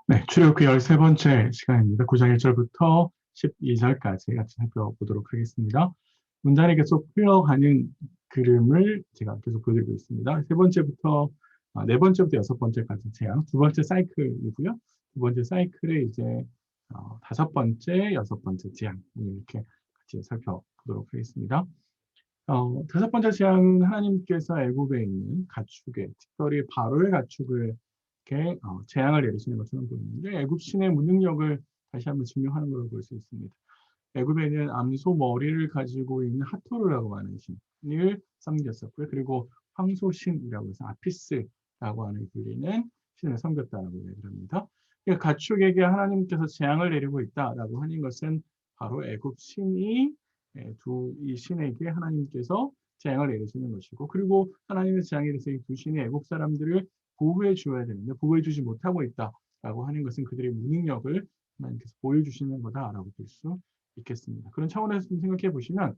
네, 출애굽기 13번째 시간입니다. 9장 1절부터 12절까지 같이 살펴보도록 하겠습니다. 문단이 계속 흘러가는 그림을 제가 계속 보여드리고 있습니다. 네 번째부터 여섯 번째까지 제한, 두 번째 사이클이고요. 두 번째 사이클에 이제 다섯 번째, 여섯 번째 제한, 이렇게 같이 살펴보도록 하겠습니다. 다섯 번째 재앙은 하나님께서 애굽에 있는 가축에, 특별히 바로의 가축을 이렇게 재앙을 내리시는 것처럼 보이는데, 애굽 신의 무능력을 다시 한번 증명하는 걸로 볼 수 있습니다. 애굽에는 암소 머리를 가지고 있는 하토르라고 하는 신을 섬겼었고요. 그리고 황소신이라고 해서 아피스라고 하는 불리는 신을 섬겼다라고 얘기를 합니다. 그러니까 가축에게 하나님께서 재앙을 내리고 있다라고 하는 것은 바로 애굽 신이 이 신에게 하나님께서 재앙을 내리시는 것이고, 그리고 하나님의 재앙에 대해서 이 두 신이 애국 사람들을 보호해 주어야 되는데 보호해 주지 못하고 있다라고 하는 것은 그들의 무능력을 하나님께서 보여주시는 거다라고 볼 수 있겠습니다. 그런 차원에서 좀 생각해 보시면,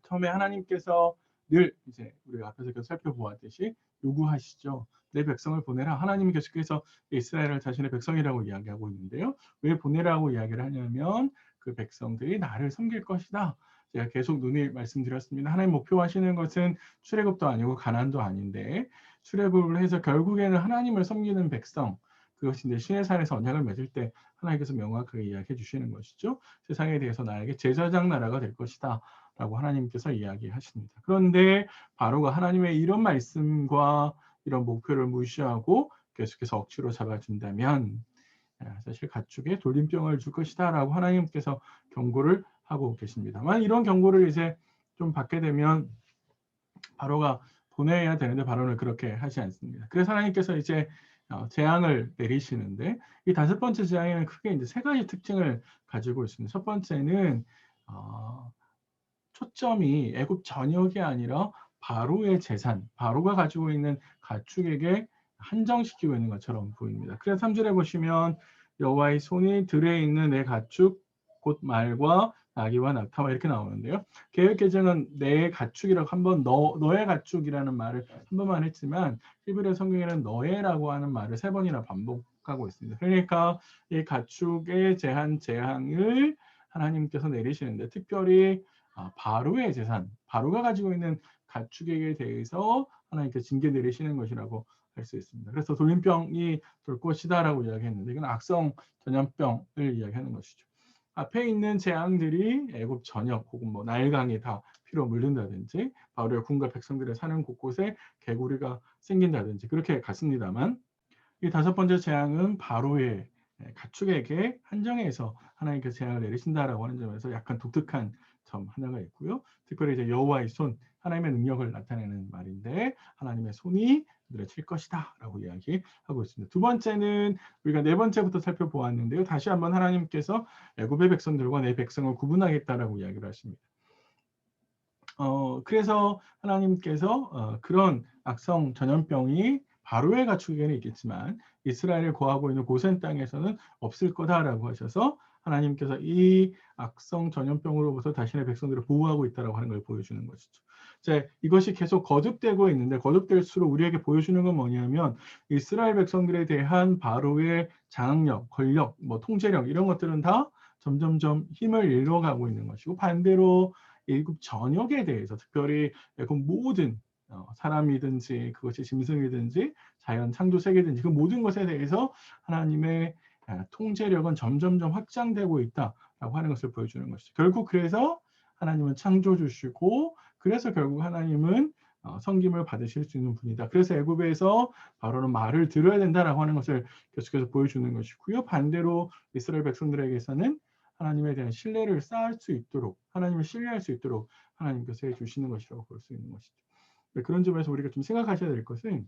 처음에 하나님께서 늘 이제 우리가 앞에서 계속 살펴보았듯이 요구하시죠. 내 백성을 보내라. 하나님이 계속해서 이스라엘을 자신의 백성이라고 이야기하고 있는데요. 왜 보내라고 이야기를 하냐면 그 백성들이 나를 섬길 것이다. 제가 계속 눈이 말씀드렸습니다. 하나님 목표하시는 것은 출애굽도 아니고 가난도 아닌데, 출애굽을 해서 결국에는 하나님을 섬기는 백성, 그것이 이제 신의 산에서 언약을 맺을 때 하나님께서 명확하게 이야기해 주시는 것이죠. 세상에 대해서 나에게 제사장 나라가 될 것이다 라고 하나님께서 이야기하십니다. 그런데 바로가 하나님의 이런 말씀과 이런 목표를 무시하고 계속해서 억지로 잡아준다면 사실 가축에 돌림병을 줄 것이다 라고 하나님께서 경고를 하고 계십니다만, 이런 경고를 이제 좀 받게 되면 바로가 보내야 되는데 바로는 그렇게 하지 않습니다. 그래서 하나님께서 이제 재앙을 내리시는데, 이 다섯 번째 재앙에는 크게 이제 세 가지 특징을 가지고 있습니다. 첫 번째는 초점이 애굽 전역이 아니라 바로의 재산, 바로가 가지고 있는 가축에게 한정시키고 있는 것처럼 보입니다. 그래서 3절에 보시면 여호와의 손이 들에 있는 내 가축 곧 말과 나귀와 낙타와 이렇게 나오는데요. 개역 개정은 내 가축이라고 한번 너의 가축이라는 말을 한 번만 했지만, 히브리 성경에는 너의라고 하는 말을 세 번이나 반복하고 있습니다. 그러니까 이 가축의 재앙을 하나님께서 내리시는데, 특별히 바로의 재산, 바로가 가지고 있는 가축에게 대해서 하나님께서 징계 내리시는 것이라고 할 수 있습니다. 그래서 돌림병이 돌 것이다라고 이야기했는데, 이건 악성 전염병을 이야기하는 것이죠. 앞에 있는 재앙들이 애굽 전역 혹은 뭐 나일강이 다 피로 물든다든지, 바로의 군과 백성들의 사는 곳곳에 개구리가 생긴다든지 그렇게 갔습니다만, 이 다섯 번째 재앙은 바로의 가축에게 한정해서 하나님께서 재앙을 내리신다라고 하는 점에서 약간 독특한 점 하나가 있고요. 특별히 이제 여호와의 손, 하나님의 능력을 나타내는 말인데, 하나님의 손이 그들을 칠 것이다라고 이야기하고 있습니다. 두 번째는 우리가 네 번째부터 살펴보았는데요. 다시 한번 하나님께서 애굽의 백성들과 내 백성을 구분하겠다라고 이야기를 하십니다. 그래서 하나님께서 그런 악성 전염병이 바로의 가축에는 있겠지만 이스라엘을 거하고 있는 고센 땅에서는 없을 거다라고 하셔서, 하나님께서 이 악성 전염병으로부터 자신의 백성들을 보호하고 있다라고 하는 걸 보여주는 것이죠. 이제 이것이 계속 거듭되고 있는데, 거듭될수록 우리에게 보여주는 건 뭐냐면, 이스라엘 백성들에 대한 바로의 장악력, 권력, 뭐 통제력 이런 것들은 다 점점점 힘을 잃어가고 있는 것이고, 반대로 애굽 전역에 대해서, 특별히 애굽 모든 사람이든지 그것이 짐승이든지 자연 창조 세계든지 그 모든 것에 대해서 하나님의 통제력은 점점점 확장되고 있다라고 하는 것을 보여주는 것이죠. 결국 그래서 하나님은 창조주시고, 그래서 결국 하나님은 섬김을 받으실 수 있는 분이다. 그래서 애굽에서 바로는 말을 들어야 된다라고 하는 것을 계속해서 보여주는 것이고요. 반대로 이스라엘 백성들에게서는 하나님에 대한 신뢰를 쌓을 수 있도록, 하나님을 신뢰할 수 있도록 하나님께서 해주시는 것이라고 볼 수 있는 것이죠. 그런 점에서 우리가 좀 생각하셔야 될 것은,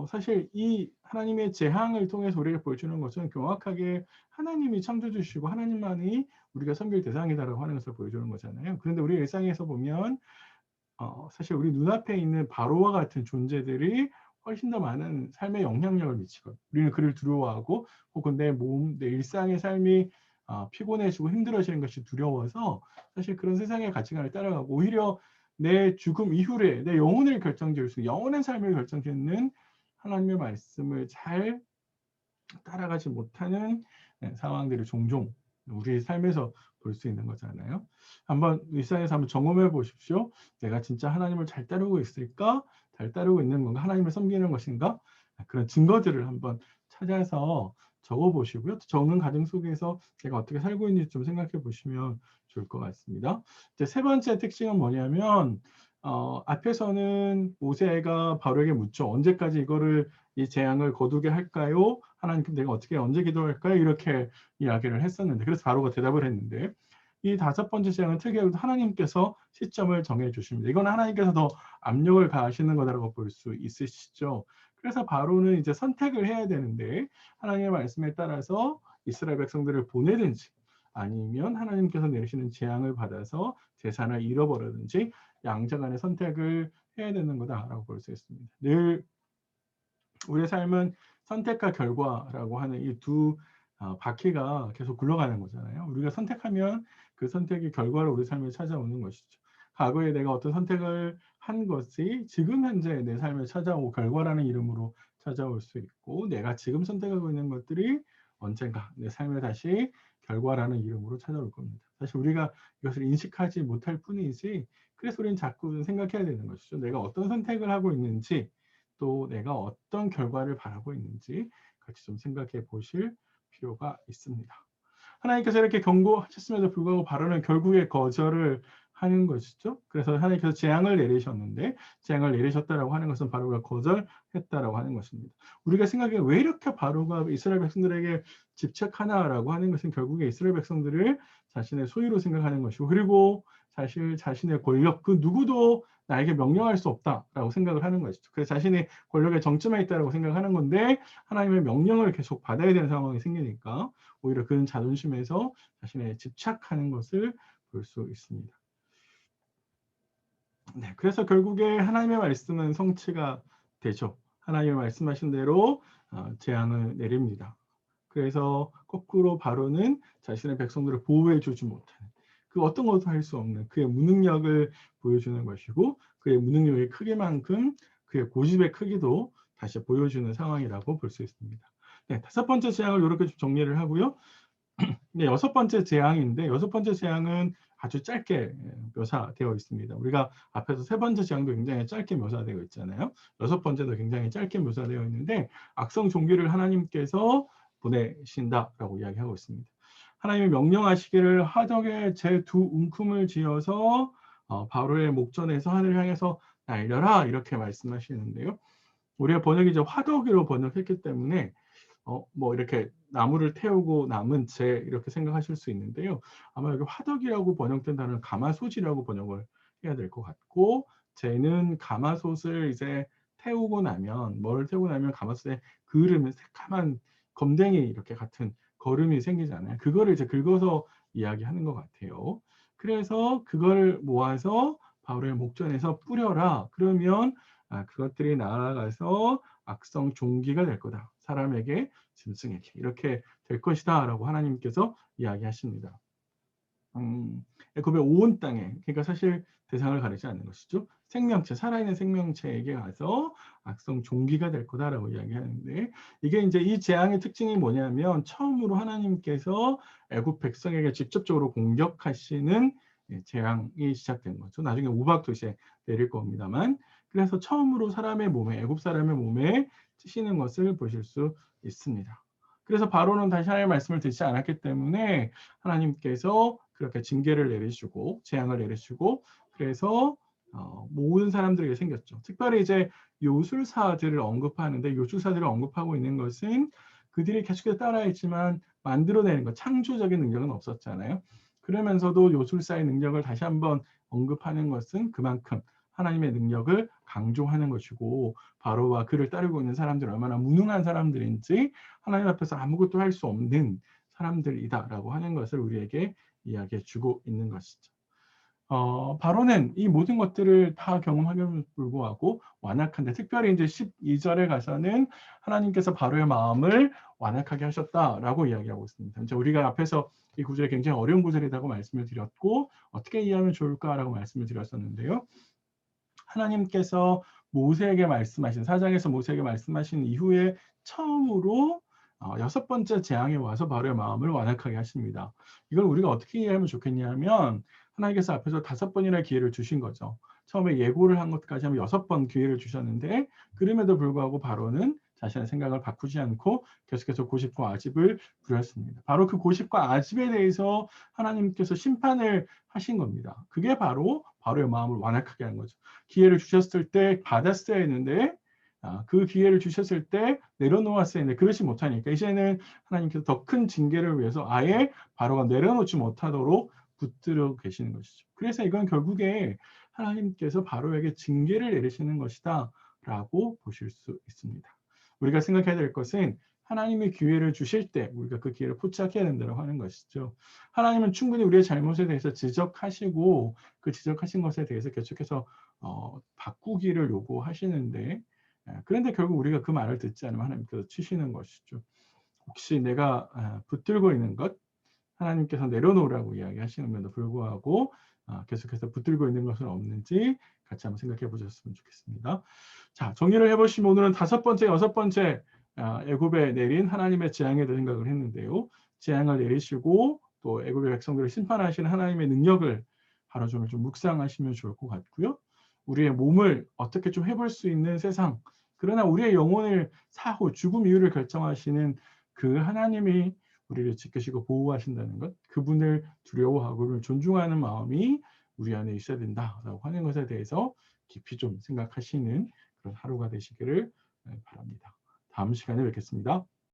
사실 이 하나님의 재앙을 통해서 우리가 보여주는 것은 명확하게 하나님이 창조주시고 하나님만이 우리가 섬길 대상이다라고 하는 것을 보여주는 거잖아요. 그런데 우리 일상에서 보면 사실 우리 눈앞에 있는 바로와 같은 존재들이 훨씬 더 많은 삶에 영향력을 미치거든요. 우리는 그를 두려워하고, 혹은 내 몸, 내 일상의 삶이 피곤해지고 힘들어지는 것이 두려워서 사실 그런 세상의 가치관을 따라가고, 오히려 내 죽음 이후에 내 영혼을 결정지을 수, 영원한 삶을 결정짓는 하나님의 말씀을 잘 따라가지 못하는 상황들이 종종 우리 삶에서 볼 수 있는 거잖아요. 한번 일상에서 한번 점검해 보십시오. 내가 진짜 하나님을 잘 따르고 있을까? 잘 따르고 있는 건가? 하나님을 섬기는 것인가? 그런 증거들을 한번 찾아서 적어 보시고요. 적는 과정 속에서 내가 어떻게 살고 있는지 좀 생각해 보시면 좋을 것 같습니다. 이제 세 번째 특징은 뭐냐면 앞에서는 모세가 바로에게 묻죠. 언제까지 이거를 이 재앙을 거두게 할까요? 하나님 내가 어떻게 언제 기도할까요? 이렇게 이야기를 했었는데 그래서 바로가 대답을 했는데 이 다섯 번째 재앙은 특이하게도 하나님께서 시점을 정해 주십니다. 이건 하나님께서 더 압력을 가하시는 거다라고 볼 수 있으시죠. 그래서 바로는 이제 선택을 해야 되는데 하나님의 말씀에 따라서 이스라엘 백성들을 보내든지 아니면 하나님께서 내리시는 재앙을 받아서 재산을 잃어버리든지 양자간의 선택을 해야 되는 거다라고 볼 수 있습니다. 늘 우리의 삶은 선택과 결과라고 하는 이 두 바퀴가 계속 굴러가는 거잖아요. 우리가 선택하면 그 선택의 결과로 우리 삶에 찾아오는 것이죠. 과거에 내가 어떤 선택을 한 것이 지금 현재 내 삶에 찾아오고 결과라는 이름으로 찾아올 수 있고 내가 지금 선택하고 있는 것들이 언젠가 내 삶에 다시 결과라는 이름으로 찾아올 겁니다. 사실 우리가 이것을 인식하지 못할 뿐이지 그래서 우리는 자꾸 생각해야 되는 것이죠. 내가 어떤 선택을 하고 있는지 또 내가 어떤 결과를 바라고 있는지 같이 좀 생각해 보실 필요가 있습니다. 하나님께서 이렇게 경고하셨음에도 불구하고 바로는 결국에 거절을 하는 것이죠. 그래서 하나님께서 재앙을 내리셨는데 재앙을 내리셨다라고 하는 것은 바로가 거절했다라고 하는 것입니다. 우리가 생각해 왜 이렇게 바로가 이스라엘 백성들에게 집착하나라고 하는 것은 결국에 이스라엘 백성들을 자신의 소유로 생각하는 것이고 그리고 사실 자신의 권력 그 누구도 나에게 명령할 수 없다라고 생각을 하는 것이죠. 그래서 자신의 권력의 정점에 있다라고 생각하는 건데 하나님의 명령을 계속 받아야 되는 상황이 생기니까 오히려 그는 자존심에서 자신의 집착하는 것을 볼 수 있습니다. 네, 그래서 결국에 하나님의 말씀은 성취가 되죠. 하나님의 말씀하신 대로 재앙을 내립니다. 그래서 거꾸로 바로는 자신의 백성들을 보호해 주지 못하는 그 어떤 것도 할 수 없는 그의 무능력을 보여주는 것이고 그의 무능력의 크기만큼 그의 고집의 크기도 다시 보여주는 상황이라고 볼 수 있습니다. 네, 다섯 번째 재앙을 이렇게 좀 정리를 하고요. 네, 여섯 번째 재앙인데 여섯 번째 재앙은 아주 짧게 묘사되어 있습니다. 우리가 앞에서 세 번째 재앙도 굉장히 짧게 묘사되어 있잖아요. 여섯 번째도 굉장히 짧게 묘사되어 있는데 악성 종기를 하나님께서 보내신다라고 이야기하고 있습니다. 하나님이 명령하시기를 하덕에 제 두 움큼을 지어서 바로의 목전에서 하늘을 향해서 날려라 이렇게 말씀하시는데요. 우리가 번역이 이제 화덕으로 번역했기 때문에 뭐 이렇게 나무를 태우고 남은 재 이렇게 생각하실 수 있는데요. 아마 여기 화덕이라고 번역된 단어는 가마솥이라고 번역을 해야 될 것 같고 재는 가마솥을 이제 태우고 나면 뭘 태우고 나면 가마솥에 그을으면 새카만 검댕이 이렇게 같은 거름이 생기잖아요. 그거를 이제 긁어서 이야기하는 것 같아요. 그래서 그걸 모아서 바로의 목전에서 뿌려라. 그러면 그것들이 나아가서 악성 종기가 될 거다. 사람에게 짐승에게 이렇게 될 것이다 라고 하나님께서 이야기하십니다. 애굽의 온 땅에 그러니까 사실 대상을 가리지 않는 것이죠. 생명체, 살아있는 생명체에게 가서 악성 종기가 될 거다라고 이야기하는데 이게 이제 이 재앙의 특징이 뭐냐면 처음으로 하나님께서 애굽 백성에게 직접적으로 공격하시는 재앙이 시작된 거죠. 나중에 우박도 이제 내릴 겁니다만 그래서 처음으로 사람의 몸에 애굽 사람의 몸에 치시는 것을 보실 수 있습니다. 그래서 바로는 다시 하나님의 말씀을 듣지 않았기 때문에 하나님께서 그렇게 징계를 내리시고 재앙을 내리시고 그래서 모든 사람들에게 생겼죠. 특별히 이제 요술사들을 언급하는데 요술사들을 언급하고 있는 것은 그들이 계속해서 따라했지만 만들어내는 것, 창조적인 능력은 없었잖아요. 그러면서도 요술사의 능력을 다시 한번 언급하는 것은 그만큼 하나님의 능력을 강조하는 것이고 바로와 그를 따르고 있는 사람들이 얼마나 무능한 사람들인지 하나님 앞에서 아무것도 할 수 없는 사람들이다라고 하는 것을 우리에게 이야기해 주고 있는 것이죠. 바로는 이 모든 것들을 다 경험하기에도 불구하고 완악한데 특별히 이제 12절에 가서는 하나님께서 바로의 마음을 완악하게 하셨다라고 이야기하고 있습니다. 이제 우리가 앞에서 이 구절이 굉장히 어려운 구절이라고 말씀을 드렸고 어떻게 이해하면 좋을까라고 말씀을 드렸었는데요. 하나님께서 모세에게 말씀하신 사장에서 모세에게 말씀하신 이후에 처음으로 여섯 번째 재앙에 와서 바로의 마음을 완악하게 하십니다. 이걸 우리가 어떻게 이해하면 좋겠냐면 하나님께서 앞에서 5번이나 기회를 주신 거죠. 처음에 예고를 한 것까지 하면 6번 기회를 주셨는데 그럼에도 불구하고 바로는 자신의 생각을 바꾸지 않고 계속해서 고십과 아집을 부렸습니다. 바로 그 고십과 아집에 대해서 하나님께서 심판을 하신 겁니다. 그게 바로 바로의 마음을 완악하게 한 거죠. 기회를 주셨을 때 받았어야 했는데 그 기회를 주셨을 때 내려놓았어야 했는데 그러지 못하니까 이제는 하나님께서 더 큰 징계를 위해서 아예 바로가 내려놓지 못하도록 붙들어 계시는 것이죠. 그래서 이건 결국에 하나님께서 바로에게 징계를 내리시는 것이다 라고 보실 수 있습니다. 우리가 생각해야 될 것은 하나님의 기회를 주실 때 우리가 그 기회를 포착해야 된다고 하는 것이죠. 하나님은 충분히 우리의 잘못에 대해서 지적하시고 그 지적하신 것에 대해서 계속해서 바꾸기를 요구하시는데 그런데 결국 우리가 그 말을 듣지 않으면 하나님께서 치시는 것이죠. 혹시 내가 붙들고 있는 것 하나님께서 내려놓으라고 이야기하시는데도 불구하고 계속해서 붙들고 있는 것은 없는지 같이 한번 생각해 보셨으면 좋겠습니다. 자, 정리를 해보시면 오늘은 5번째, 6번째 애굽에 내린 하나님의 재앙에 대해 생각을 했는데요. 재앙을 내리시고 또 애굽의 백성들을 심판하시는 하나님의 능력을 하루 종일 좀 묵상하시면 좋을 것 같고요. 우리의 몸을 어떻게 좀 해볼 수 있는 세상, 그러나 우리의 영혼을 사후, 죽음 이유를 결정하시는 그 하나님이 우리를 지키시고 보호하신다는 것, 그분을 두려워하고 그분을 존중하는 마음이 우리 안에 있어야 된다라고 하는 것에 대해서 깊이 좀 생각하시는 그런 하루가 되시기를 바랍니다. 다음 시간에 뵙겠습니다.